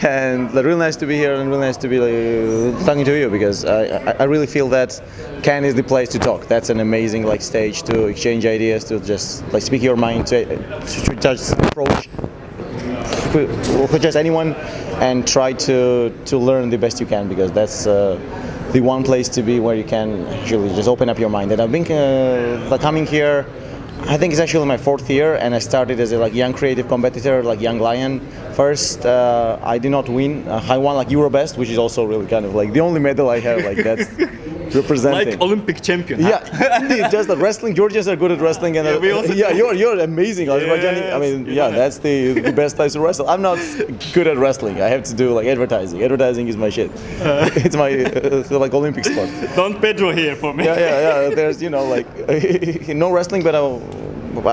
and really nice to be here and really nice to be talking to you because I really feel that Cannes is the place to talk. That's an amazing stage to exchange ideas, to just speak your mind, to just approach just anyone and try to learn the best you can, because that's the one place to be where you can actually just open up your mind. And I've been coming here, I think it's actually my 4th year, and I started as a young creative competitor, young lion. First, I did not win. I won Eurobest, which is also really kind of the only medal I have. That's representing. Like Olympic champion. Yeah, indeed. Just that wrestling. Georgians are good at wrestling, and you're amazing. Azerbaijani. I mean, that's the best place to wrestle. I'm not good at wrestling. I have to do advertising. Advertising is my shit. It's my Olympic sport. Don't Pedro here for me. Yeah. There's no wrestling, but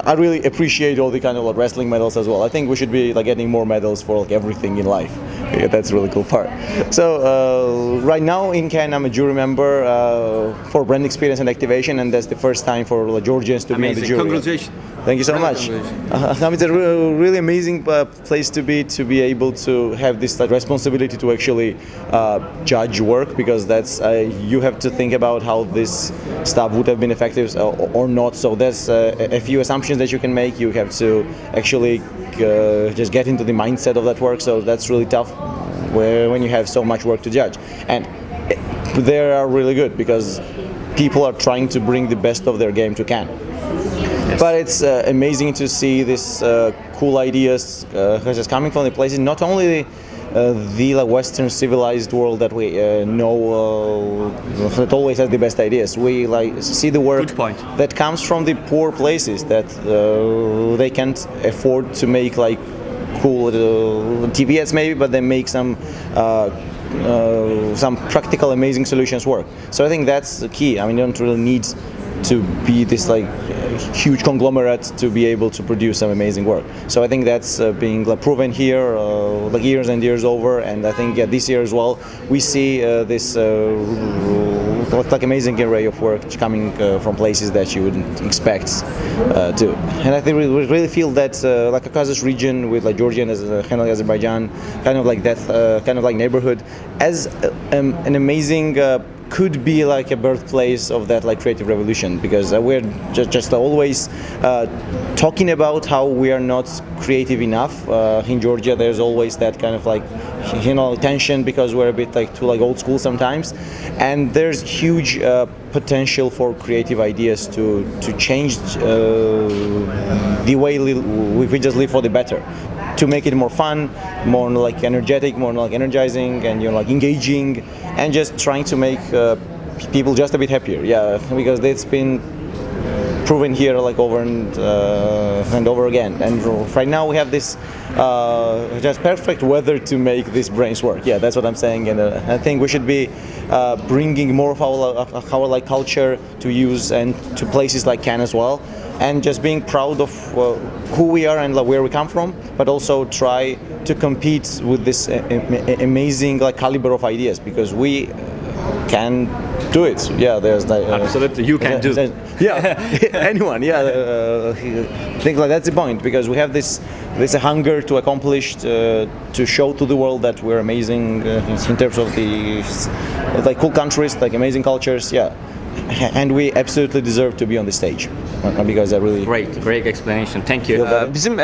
I really appreciate all the kind of wrestling medals as well. I think we should be getting more medals for everything in life. Yeah, that's a really cool part. So right now in Cannes, I'm a jury member for brand experience and activation, and that's the first time for Georgians to be in the jury. Congratulations. Thank you so much. It's a really amazing place to be able to have this responsibility to actually judge work, because that's you have to think about how this stuff would have been effective or not. So there's a few assumptions that you can make. You have to actually just get into the mindset of that work. So that's really tough when you have so much work to judge. And they are really good because people are trying to bring the best of their game to Cannes. Yes. But it's amazing to see this cool ideas just coming from the places, not only the Western civilized world that we know that always has the best ideas. We see the work that comes from the poor places that they can't afford to make cool TV ads maybe, but they make some practical amazing solutions work. So I think that's the key. I mean, you don't really need to be this huge conglomerate to be able to produce some amazing work. So I think that's being proven here years and years over, and I think this year as well we see this amazing array of work coming from places that you wouldn't expect to. And I think we really feel that Caucasus region with Georgia and Azerbaijan, kind of that neighborhood, as an amazing could be a birthplace of that creative revolution, because we're just always talking about how we are not creative enough. In Georgia there's always that kind of tension, because we're a bit too old school sometimes, and there's huge potential for creative ideas to change the way we just live for the better, to make it more fun, more energetic, more energizing, and engaging, and just trying to make people just a bit happier. Yeah, because it's been proven here over and over again. And right now we have this just perfect weather to make these brains work. Yeah, that's what I'm saying. And I think we should be bringing more of our culture to use and to places like Cannes as well, and just being proud of who we are and where we come from, but also try to compete with this amazing caliber of ideas, because we can do it. Yeah, there's absolutely you can do. Yeah, anyone. Yeah, I think that's the point, because we have this hunger to accomplish, to show to the world that we're amazing in terms of the cool countries, amazing cultures. Yeah. And we absolutely deserve to be on the stage, because I really great explanation. Thank you. Bizim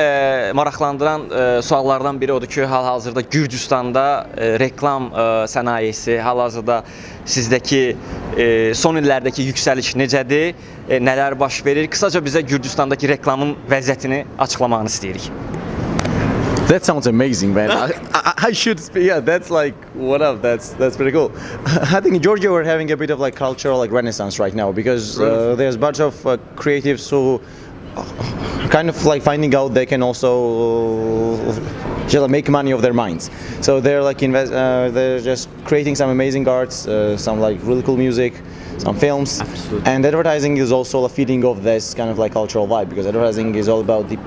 maraqlandıran suallardan biri odur ki, hal-hazırda Gürcüstanda reklam sənayesi, hal-hazırda sizdəki son illərdəki yüksəliş necədir, nələr baş verir? Kısaca bizə Gürcüstandakı reklamın vəziyyətini açıqlamağını istəyirik. That sounds amazing, man. I should speak. Yeah, that's what up? That's pretty cool. I think in Georgia we're having a bit of cultural renaissance right now, because there's a bunch of creatives who kind of finding out they can also just make money of their minds. So they're they're just creating some amazing arts, some really cool music, some films. Absolutely. And advertising is also a feeding of this kind of cultural vibe, because advertising is all about the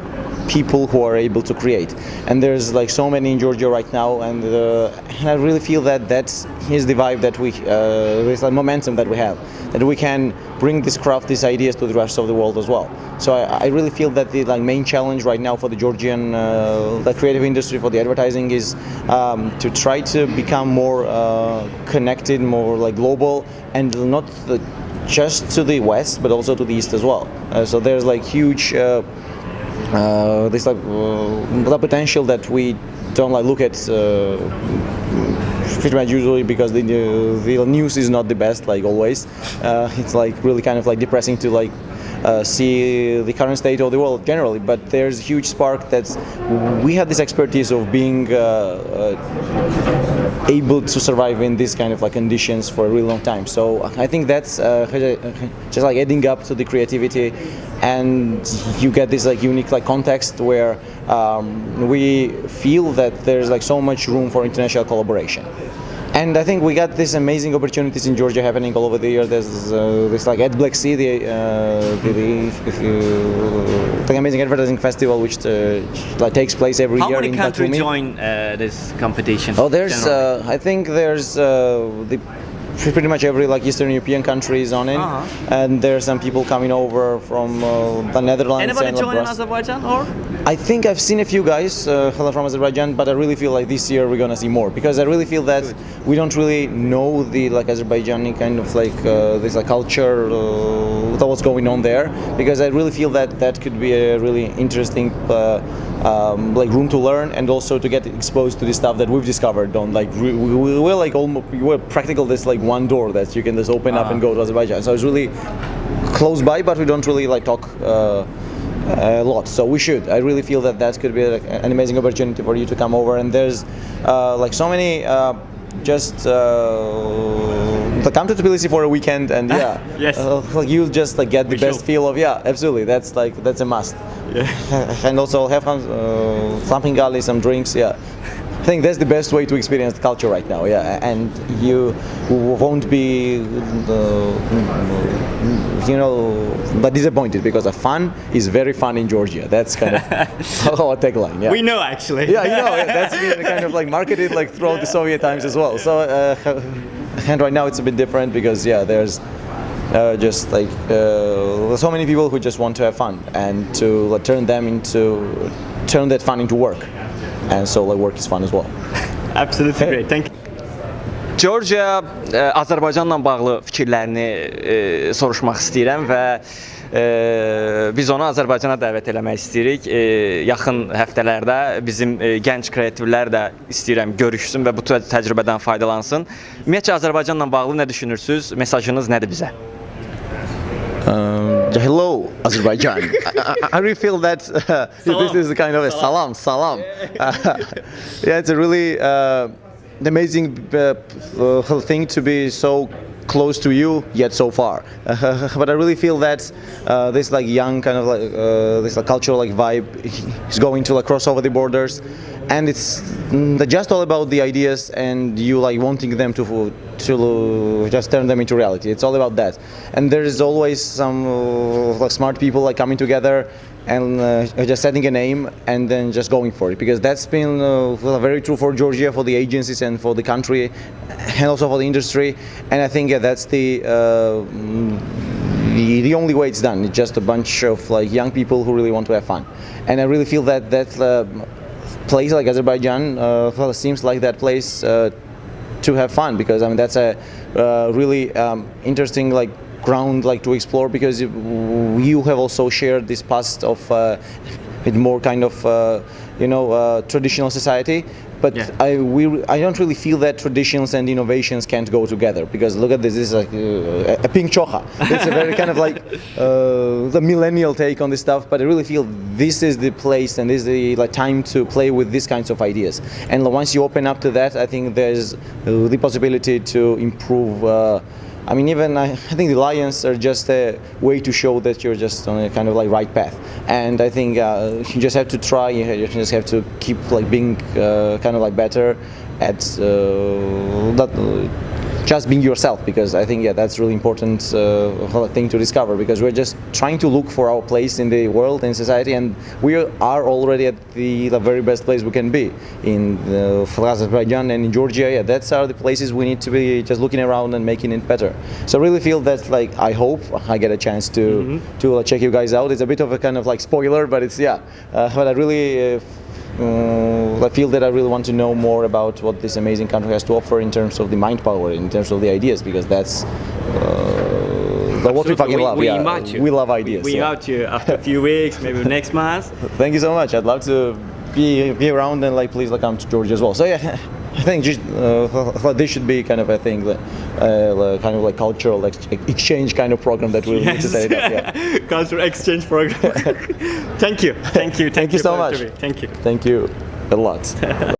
people who are able to create, and there's so many in Georgia right now, and I really feel that is the vibe that we this momentum that we have, that we can bring this craft, these ideas to the rest of the world as well. So I really feel that the main challenge right now for the Georgian the creative industry, for the advertising, is to try to become more connected, more global, and not just to the west but also to the east as well. So there's huge this the potential that we don't look at pretty much usually, because the news is not the best always. It's really kind of depressing to see the current state of the world generally, but there's a huge spark that we have this expertise of being able to survive in this kind of conditions for a really long time. So I think that's just adding up to the creativity, and you get this unique context where we feel that there's so much room for international collaboration. And I think we got these amazing opportunities in Georgia happening all over the year. There's this at Black Sea, the amazing advertising festival which takes place every year in Batumi. How many countries join this competition? Oh, there's I think there's pretty much every Eastern European country is on it, and there's some people coming over from the Netherlands. Anybody join in Azerbaijan, or? I think I've seen a few guys from Azerbaijan, but I really feel this year we're gonna see more, because I really feel that we don't really know the Azerbaijani kind of this culture, what's going on there, because I really feel that that could be a really interesting room to learn, and also to get exposed to the stuff that we've discovered on we're practical this one door that you can just open up and go to Azerbaijan. So it's really close by, but we don't really talk a lot. So we should. I really feel that that could be an amazing opportunity for you to come over. And there's so many just come to Tbilisi for a weekend, and yes, you'll just get the best feel of absolutely. That's a must. Yeah. And also have some pingali, some drinks. Yeah. I think that's the best way to experience the culture right now, and you won't be, but disappointed, because the fun is very fun in Georgia. That's kind of our tagline. Yeah. We know, actually. Yeah, that's been kind of marketed throughout the Soviet times as well. So, and right now it's a bit different, because there's just so many people who just want to have fun and to turn that fun into work. And so work is fun as well. Absolutely great. Thank you. Georgia, Azərbaycanla bağlı fikirlərini soruşmaq istəyirəm və biz onu Azərbaycana dəvət eləmək istəyirik. Yaxın həftələrdə bizim gənc kreativlər də istəyirəm görüşsün və bu təcrübədən faydalansın. Ümumiyyətcə Azərbaycanla bağlı nə düşünürsünüz? Mesajınız nədir bizə? Hello, Azerbaijan. I really feel that this is kind of a salam. It's a really amazing thing to be so close to you yet so far. But I really feel that this young kind of this cultural vibe is going to cross over the borders, and it's just all about the ideas and you wanting them to just turn them into reality. It's all about that, and there is always some smart people coming together and just setting a name and then just going for it, because that's been very true for Georgia, for the agencies and for the country, and also for the industry. And I think that's the only way it's done. It's just a bunch of young people who really want to have fun, and I really feel that place like Azerbaijan seems like that place to have fun, because that's a really interesting ground to explore, because you have also shared this past of with more kind of traditional society, but I don't really feel that traditions and innovations can't go together, because look at this is a pink chocha. It's a very kind of the millennial take on this stuff, but I really feel this is the place and this is the time to play with these kinds of ideas. And once you open up to that, I think there's the possibility to improve. I think the Lions are just a way to show that you're just on a kind of right path. And I think you just have to try. You just have to keep being kind of better at just being yourself, because I think that's really important thing to discover, because we're just trying to look for our place in the world, in society, and we are already at the very best place we can be in Azerbaijan and in Georgia. Yeah, that's are the places we need to be just looking around and making it better. So I really feel that I hope I get a chance to check you guys out. It's a bit of a kind of spoiler, but it's but I really I feel that I really want to know more about what this amazing country has to offer in terms of the mind power, in terms of the ideas, because that's what we fucking love. We invite you. We love ideas. We invite you after a few weeks, maybe next month. Thank you so much. I'd love to be around, and please come to Georgia as well. So yeah, I think this should be kind of a thing, kind of cultural exchange kind of program that we'll need to set it up. Yeah. Cultural exchange program. Thank you. Thank you so much. Thank you. Thank you a lot.